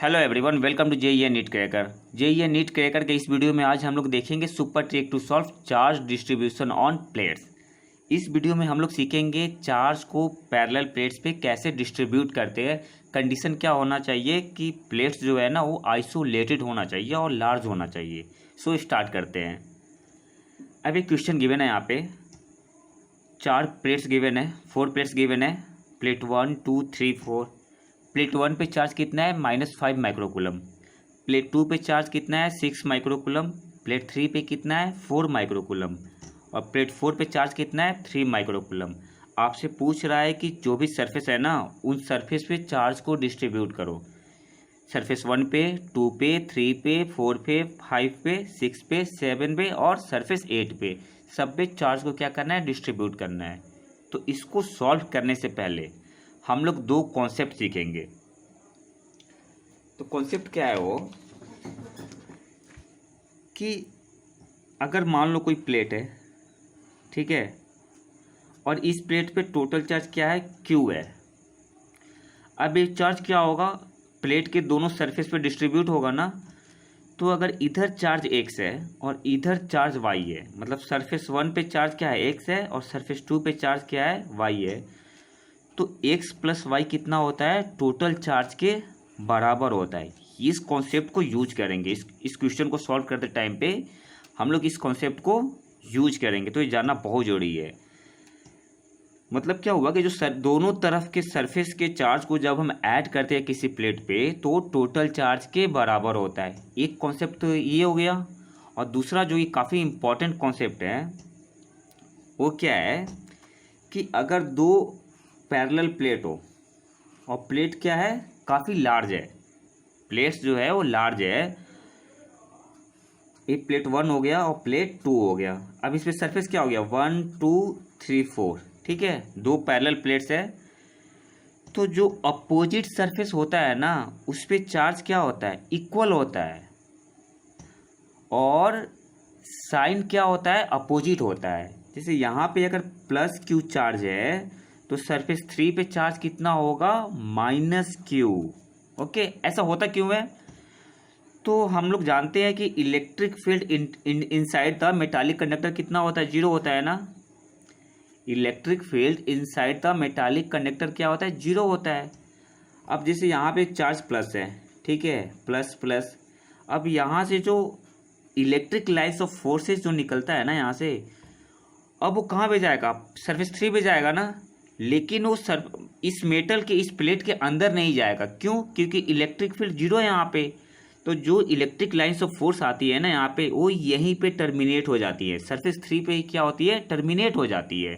Hello everyone, welcome to JEE NEET cracker. JEE NEET cracker के इस video में आज हम लोग देखेंगे super trick to solve charge distribution on plates. इस वीडियो में हम लोग सीखेंगे चार्ज को पैरेलल प्लेट्स पे कैसे डिस्ट्रीब्यूट करते हैं। कंडीशन क्या होना चाहिए कि प्लेट्स जो है ना वो आइसोलेटेड होना चाहिए और लार्ज होना चाहिए। सो स्टार्ट करते हैं। अब एक क्वेश्चन गिवन है, यहाँ पे 4 प्लेट्स गिवन है, 4 प्लेट्स गिवन है, प्लेट 1 2 3 4। प्लेट 1 पे चार्ज कितना है -5 माइक्रोकूलम। प्लेट 2 पे चार्ज कितना है 6 माइक्रोकूलम। प्लेट 3 पे कितना है 4 माइक्रोकूलम। और प्लेट 4 पे चार्ज कितना है 3 माइक्रोकूलम। आपसे पूछ रहा है कि जो भी सरफेस है ना उन सरफेस पे चार्ज को डिस्ट्रीब्यूट करो। सरफेस 1 पे, 2 पे, 3 पे, 4 पे, 5 पे, 6 पे, 7 पे और सरफेस 8 पे, सब पे चार्ज को क्या करना है, डिस्ट्रीब्यूट करना है। तो इसको सॉल्व करने से पहले हम लोग 2 कॉन्सेप्ट सीखेंगे। तो कॉन्सेप्ट क्या है वो कि अगर मान लो कोई प्लेट है, ठीक है, और इस प्लेट पे टोटल चार्ज क्या है, Q है। अब ये चार्ज क्या होगा, प्लेट के दोनों सरफेस पे डिस्ट्रीब्यूट होगा ना। तो अगर इधर चार्ज x है और इधर चार्ज y है, मतलब सरफेस 1 पे चार्ज क्या है x है और सरफेस 2 पे चार्ज क्या है y है, तो x प्लस वाई कितना होता है, टोटल चार्ज के बराबर होता है। इस कॉन्सेप्ट को यूज करेंगे इस क्वेश्चन को सॉल्व करते टाइम पे हम लोग इस कॉन्सेप्ट को यूज करेंगे। तो ये जानना बहुत जरूरी है। मतलब क्या हुआ कि जो दोनों तरफ के सरफेस के चार्ज को जब हम ऐड करते हैं किसी प्लेट पे तो टोटल चार्ज के बराबर होता है। एक कॉन्सेप्ट तो ये हो गया। और दूसरा जो ये काफ़ी इम्पॉर्टेंट कॉन्सेप्ट है वो क्या है कि अगर 2 पैरेलल प्लेट हो और प्लेट क्या है, काफ़ी लार्ज है, प्लेट्स जो है वो लार्ज है, एक प्लेट 1 हो गया और प्लेट 2 हो गया। अब इस पे सरफेस क्या हो गया 1 2 3 4, ठीक है, 2 पैरेलल प्लेट्स है। तो जो अपोजिट सरफेस होता है ना उस पे चार्ज क्या होता है, इक्वल होता है, और साइन क्या होता है, अपोजिट होता है। जैसे यहाँ पे अगर प्लस Q चार्ज है तो सरफेस 3 पे चार्ज कितना होगा, -Q। ओके, ऐसा होता क्यों है, तो हम लोग जानते हैं कि electric field inside the metallic conductor कितना होता है, 0 होता है ना। Electric field inside the metallic conductor क्या होता है, 0 होता है। अब जैसे यहाँ पे चार्ज प्लस है, ठीक है, प्लस प्लस। अब यहाँ से जो इलेक्ट्रिक लाइन्स ऑफ फोर्सेस जो निकलता है ना यहाँ से, अब वो कहाँ पे जाएगा, सरफेस 3 पे जाएगा ना। लेकिन वो इस मेटल के इस प्लेट के अंदर नहीं जाएगा। क्यों, क्योंकि इलेक्ट्रिक फील्ड 0 है यहाँ पे। तो जो इलेक्ट्रिक लाइन्स ऑफ फोर्स आती है ना यहाँ पे, वो यहीं पे टर्मिनेट हो जाती है, सरफेस 3 पे ही क्या होती है, टर्मिनेट हो जाती है।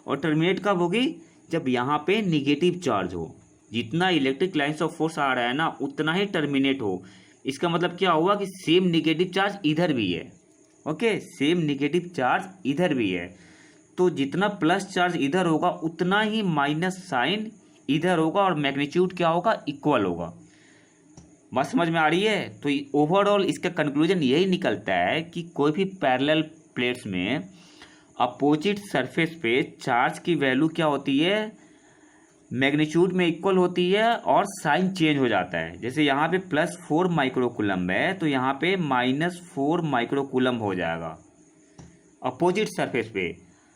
और टर्मिनेट कब होगी, जब यहाँ पे निगेटिव चार्ज हो। जितना इलेक्ट्रिक लाइन्स ऑफ फोर्स आ रहा है ना उतना ही टर्मिनेट हो। इसका मतलब क्या हुआ कि सेम निगेटिव चार्ज इधर भी है। ओके, सेम निगेटिव चार्ज इधर भी है। तो जितना प्लस चार्ज इधर होगा उतना ही माइनस साइन इधर होगा, और मैग्नीट्यूड क्या होगा, इक्वल होगा। बात समझ में आ रही है। तो ओवरऑल इसका कंक्लूजन यही निकलता है कि कोई भी पैरेलल प्लेट्स में अपोजिट सरफेस पे चार्ज की वैल्यू क्या होती है, मैग्नीट्यूड में इक्वल होती है, और साइन चेंज हो जाता है। जैसे यहाँ पे +4 माइक्रोकूलम है तो यहाँ पे -4 माइक्रोकूलम हो जाएगा अपोजिट सरफेस पे।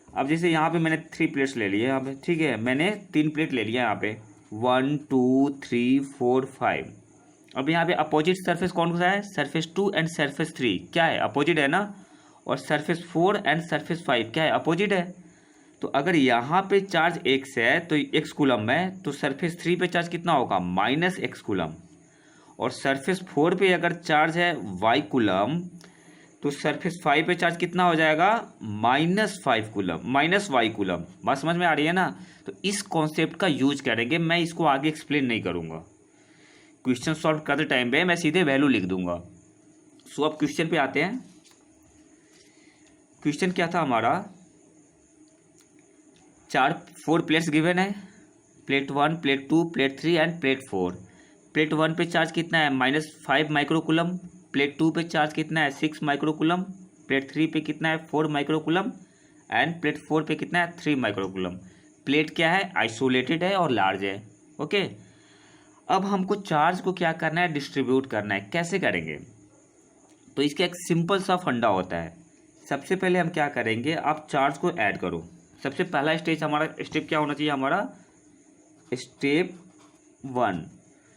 अब जैसे यहाँ पे मैंने 3 प्लेट्स ले लिए यहाँ पे, ठीक है, मैंने 3 प्लेट ले लिया यहाँ पे 1 2 3 4 5। अब यहाँ पे अपोजिट सरफेस कौन सा है, सरफेस 2 एंड सरफेस 3 क्या है, अपोजिट है ना। और सरफेस 4 एंड सरफेस 5 क्या है, अपोजिट है। तो अगर यहाँ पे चार्ज x है तो x कूलम है, तो सरफेस 3 पे चार्ज कितना होगा, -x कूलम। और सरफेस 4 पे अगर चार्ज है y कूलम तो सरफेस 5 पे चार्ज कितना हो जाएगा, -5 कूलम, -y कूलम। बात समझ में आ रही है ना। तो इस कॉन्सेप्ट का यूज करेंगे, मैं इसको आगे एक्सप्लेन नहीं करूँगा। क्वेश्चन सॉल्व करते टाइम पे मैं सीधे वैल्यू लिख दूंगा। सो अब क्वेश्चन पे आते हैं। क्वेश्चन क्या था हमारा, 4 प्लेट्स गिवन है, plate 1 plate 2 plate 3 end plate 4। Plate 1 पे चार्ज कितना है, -5 माइक्रोकूलम। प्लेट 2 पे चार्ज कितना है, 6 माइक्रोकूलम। प्लेट 3 पे कितना है, 4 माइक्रोकूलम। एंड प्लेट 4 पे कितना है, 3 माइक्रोकूलम। प्लेट क्या है, आइसोलेटेड है और लार्ज है। ओके, अब हमको चार्ज को क्या करना है, डिस्ट्रीब्यूट करना है। कैसे करेंगे, तो इसका एक सिंपल सा फंडा होता है। सबसे पहले हम क्या करेंगे, आप चार्ज को ऐड करो। सबसे पहला स्टेप क्या होना चाहिए हमारा, स्टेप 1,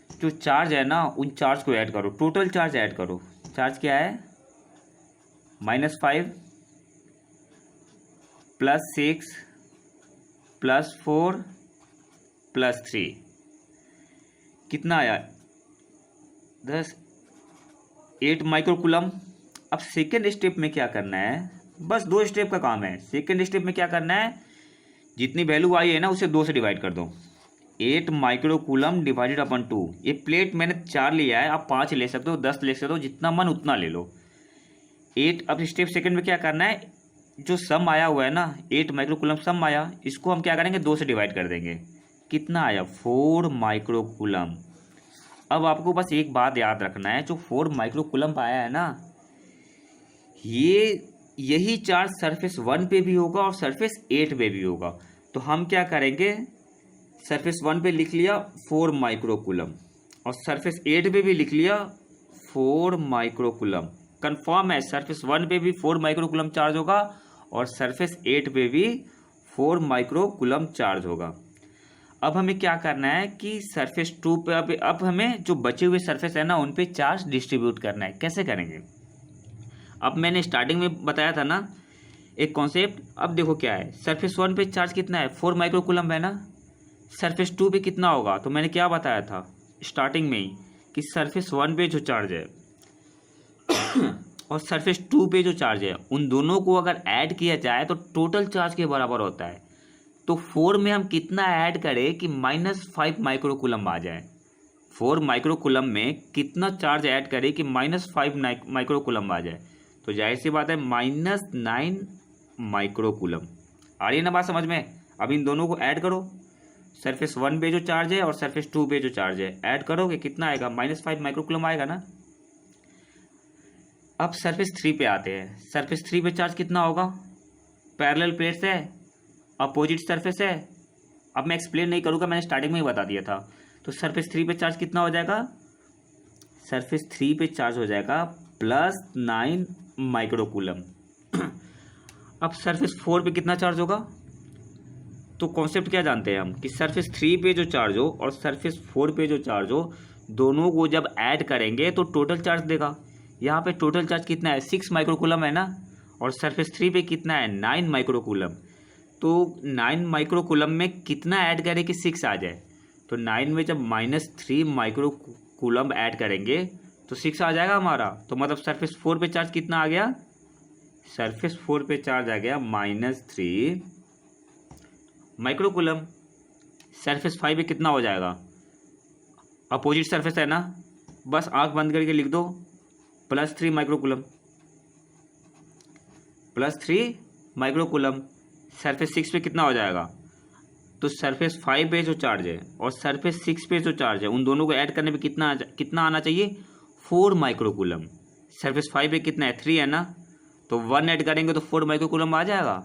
जो चार्ज है ना उन चार्ज को ऐड करो, टोटल चार्ज ऐड करो। चार्ज क्या है, -5 +6 +4 +3, कितना आया 10, 8 माइक्रोकूलम। अब सेकेंड स्टेप में क्या करना है, बस 2 स्टेप का काम है। सेकेंड स्टेप में क्या करना है, जितनी वैल्यू आई है ना उसे 2 से डिवाइड कर दो। 8 माइक्रोकूलम डिवाइडेड अपन 2। ये प्लेट मैंने 4 लिया है, आप 5 ले सकते हो, 10 ले सकते हो, जितना मन उतना ले लो। 8, अब स्टेप सेकंड में क्या करना है, जो सम आया हुआ है ना 8 माइक्रोकूलम सम आया, इसको हम क्या करेंगे 2 से डिवाइड कर देंगे। कितना आया 4 माइक्रोकूलम। अब आपको बस एक बात याद रखना है, जो 4 माइक्रोकूलम आया है ना, यही चार्ज सरफेस 1 पे भी होगा और सरफेस 8 पे भी होगा। तो हम क्या करेंगे, सरफेस 1 पे लिख लिया 4 माइक्रोकूलम और सरफेस 8 पे भी लिख लिया 4 माइक्रोकूलम। कंफर्म है, सरफेस 1 पे भी 4 माइक्रोकूलम चार्ज होगा और सरफेस 8 पे भी 4 माइक्रोकूलम चार्ज होगा। अब हमें क्या करना है कि सरफेस 2 पे अब हमें जो बचे हुए सरफेस है ना उन पे चार्ज डिस्ट्रीब्यूट करना है। कैसे करेंगे, अब मैंने स्टार्टिंग में बताया था ना एक कॉन्सेप्ट। अब देखो क्या है, सरफेस 1 पे चार्ज कितना है 4 माइक्रोकूलम है ना, सरफेस 2 पे कितना होगा, तो मैंने क्या बताया था स्टार्टिंग में ही कि सरफेस 1 पे जो चार्ज है और सरफेस 2 पे जो चार्ज है उन दोनों को अगर ऐड किया जाए तो टोटल चार्ज के बराबर होता है। तो 4 में हम कितना ऐड करें कि -5 माइक्रोकूलम आ जाए। 4 माइक्रोकूलम में कितना चार्ज ऐड करें कि -5 माइक्रोकूलम आ जाए, तो जाहिर सी बात है -9 माइक्रोकूलम। आ रही है ना बात समझ में। अब इन दोनों को ऐड करो, सरफेस 1 पे जो चार्ज है और सरफेस 2 पे जो चार्ज है ऐड करोगे कितना आएगा, -5 माइक्रोकूलम आएगा ना। अब सरफेस 3 पे आते हैं। सरफेस 3 पे चार्ज कितना होगा, पैरेलल प्लेट्स है, अपोजिट सरफेस है। अब मैं एक्सप्लेन नहीं करूँगा, मैंने स्टार्टिंग में ही बता दिया था। तो सरफेस 3 पे चार्ज कितना हो जाएगा, सरफेस 3 पे चार्ज हो जाएगा +9 माइक्रोकूलम। अब सरफेस 4 पे कितना चार्ज होगा, तो कॉन्सेप्ट क्या जानते हैं हम कि सरफेस 3 पे जो चार्ज हो और सरफेस 4 पे जो चार्ज हो दोनों को जब ऐड करेंगे तो टोटल चार्ज देगा। यहाँ पे टोटल चार्ज कितना है 6 माइक्रोकूलम है ना, और सरफेस 3 पे कितना है 9 माइक्रोकूलम। तो 9 माइक्रोकूलम में कितना ऐड करें कि 6 आ जाए, तो 9 में जब -3 माइक्रोकूलम ऐड करेंगे तो 6 आ जाएगा हमारा। तो मतलब सरफेस 4 पे चार्ज कितना आ गया, सरफेस 4 पे चार्ज आ गया -3 माइक्रोकूलम। सरफेस 5 पे कितना हो जाएगा, अपोजिट सरफेस है ना, बस आंख बंद करके लिख दो +3 माइक्रोकूलम, +3 माइक्रोकूलम। सरफेस 6 पे कितना हो जाएगा, तो सरफेस 5 पे जो चार्ज है और सरफेस 6 पे जो चार्ज है उन दोनों को ऐड करने पे कितना आना चाहिए 4 माइक्रोकूलम। सरफेस 5 पे कितना है 3 है ना, तो 1 ऐड करेंगे तो 4 माइक्रोकूलम आ जाएगा।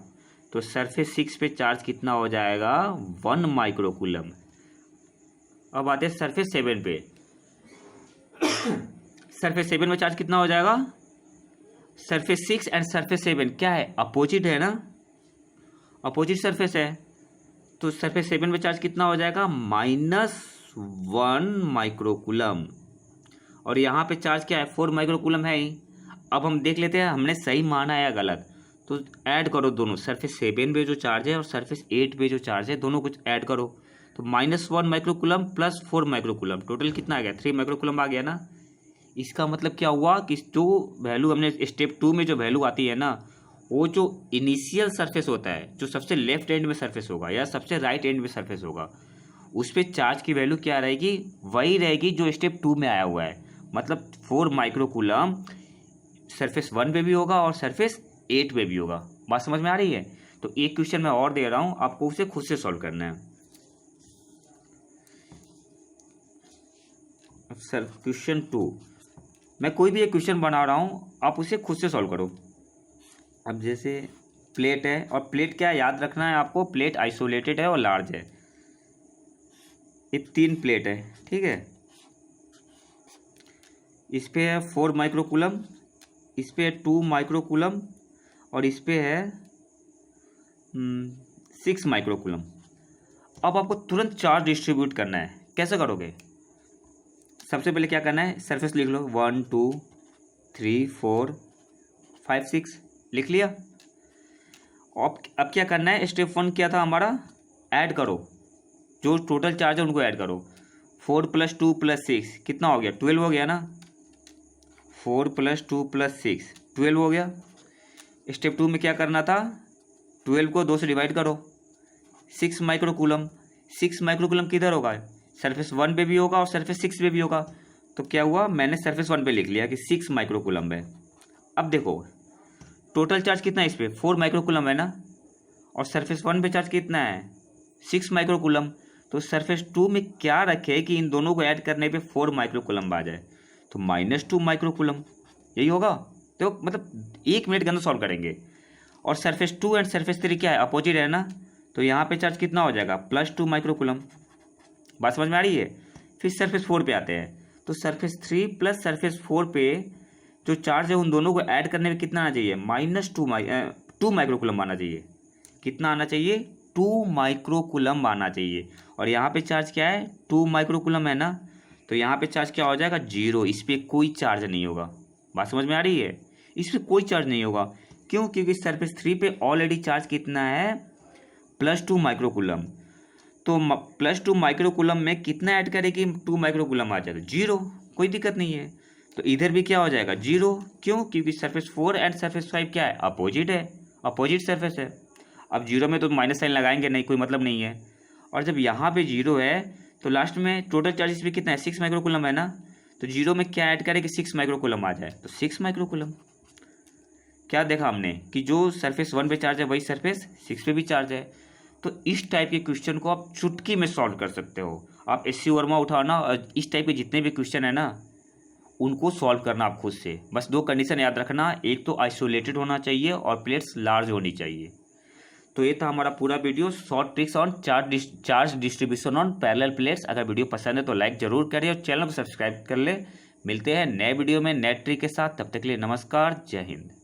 तो सरफेस 6 पे चार्ज कितना हो जाएगा 1 माइक्रोकूलम। अब आते हैं सरफेस 7 पे। सरफेस 7 में चार्ज कितना हो जाएगा, सरफेस 6 एंड सरफेस 7 क्या है अपोजिट है ना, अपोजिट सरफेस है। तो सरफेस 7 पे चार्ज कितना हो जाएगा -1 माइक्रोकूलम। और यहाँ पे चार्ज क्या है 4 माइक्रोकूलम है ही। अब हम देख लेते हैं हमने सही माना है या गलत। तो ऐड करो दोनों, सरफेस 7 पे जो चार्ज है और सरफेस 8 पे जो चार्ज है दोनों को ऐड करो। तो -1 माइक्रोकूलम + 4 माइक्रोकूलम टोटल कितना आ गया 3 माइक्रोकूलम आ गया ना। इसका मतलब क्या हुआ कि जो वैल्यू हमने स्टेप 2 में जो वैल्यू आती है ना, वो जो इनिशियल सरफेस होता है जो सबसे लेफ्ट एंड में सरफेस होगा या सबसे राइट एंड में सरफेस होगा, उस पर चार्ज की वैल्यू क्या रहेगी, वही रहेगी जो स्टेप 2 में आया हुआ है। मतलब 4 माइक्रोकूलम सरफेस 1 पे भी होगा और सरफेस 8 पे भी होगा। बात समझ में आ रही है। तो एक क्वेश्चन मैं और दे रहा हूँ, आपको उसे खुद से सॉल्व करना है। सर क्वेश्चन 2, मैं कोई भी एक क्वेश्चन बना रहा हूँ, आप उसे खुद से सॉल्व करो। अब जैसे प्लेट है, और प्लेट क्या याद रखना है आपको, प्लेट आइसोलेटेड है और लार्ज है। ये 3 प्लेट है, ठीक है। इस पे है 4 माइक्रोकूलम, इस पे है 2 माइक्रोकूलम और इस पे है 6 माइक्रोकूलम। अब आपको तुरंत चार्ज डिस्ट्रीब्यूट करना है। कैसे करोगे? सबसे पहले क्या करना है, सरफेस लिख लो 1 2 3 4 5 6 लिख लिया। अब क्या करना है, स्टेप 1 क्या था हमारा, ऐड करो, जो टोटल चार्ज है उनको ऐड करो। 4 + 2 + 6 कितना हो गया, 12 हो गया ना। 4 + 2 + 6 12 हो गया। स्टेप 2 में क्या करना था, 12 को 2 से डिवाइड करो, 6 माइक्रोकूलम। 6 माइक्रोकूलम किधर होगा, सरफेस 1 पे भी होगा और सरफेस 6 पे भी होगा। तो क्या हुआ, मैंने सरफेस 1 पे लिख लिया कि 6 माइक्रोकूलम है। अब देखो टोटल चार्ज कितना है इस पर, 4 माइक्रोकूलम है ना, और सरफेस 1 पे चार्ज कितना है, 6 माइक्रोकूलम। तो सरफेस 2 में क्या रखे कि इन दोनों को ऐड करने पे 4 माइक्रोकूलम आ जाए, तो -2 माइक्रोकूलम, यही होगा। तो मतलब 1 मिनट के अंदर सॉल्व करेंगे। और सरफेस 2 एंड सरफेस 3 क्या है, अपोजिट है ना, तो यहाँ पे चार्ज कितना हो जाएगा, +2 माइक्रोकूलम। बात समझ में आ रही है? फिर सरफेस 4 पे आते हैं, तो सरफेस 3 + सरफेस 4 पे जो चार्ज है उन दोनों को ऐड करने में कितना आना चाहिए, -2 माइक्रोकूलम आना चाहिए। कितना आना चाहिए, 2 माइक्रोकूलम आना चाहिए। और यहाँ पे चार्ज क्या है, 2 माइक्रोकूलम है ना, तो यहाँ पे चार्ज क्या हो जाएगा, 0। इस पर कोई चार्ज नहीं होगा। बात समझ में आ रही है? इस पर कोई चार्ज नहीं होगा। क्यों? क्योंकि सरफेस 3 पे ऑलरेडी चार्ज कितना है, +2 माइक्रोकूलम। तो +2 माइक्रोकूलम में कितना ऐड करें कि 2 माइक्रोकूलम आ जाएगा, 0। कोई दिक्कत नहीं है। तो इधर भी क्या हो जाएगा, 0। क्यों? क्योंकि सरफेस 4 एंड सरफेस 5 क्या है, अपोजिट है, अपोजिट सरफेस है। अब 0 में तो माइनस साइन लगाएंगे नहीं, कोई मतलब नहीं है। और जब यहाँ पे 0 है तो लास्ट में टोटल चार्ज इस पर कितना है, 6 माइक्रोकूलम है ना, तो 0 में क्या ऐड करें कि 6 माइक्रोकूलम आ जाए, तो 6 माइक्रोकूलम। क्या देखा हमने कि जो सरफेस 1 पे चार्ज है वही सरफेस 6 पे भी चार्ज है। तो इस टाइप के क्वेश्चन को आप चुटकी में सॉल्व कर सकते हो। आप SC वर्मा उठाना, इस टाइप के जितने भी क्वेश्चन है ना उनको सॉल्व करना आप खुद से। बस 2 कंडीशन याद रखना, एक तो आइसोलेटेड होना चाहिए और प्लेट्स लार्ज होनी चाहिए। तो ये था हमारा पूरा video, short tricks on charge distribution on parallel plates. अगर वीडियो पसंद है तो लाइक जरूर करें और चैनल को सब्सक्राइब कर ले। मिलते हैं नए वीडियो में नए ट्रिक के साथ, तब तक के लिए नमस्कार, जय हिंद।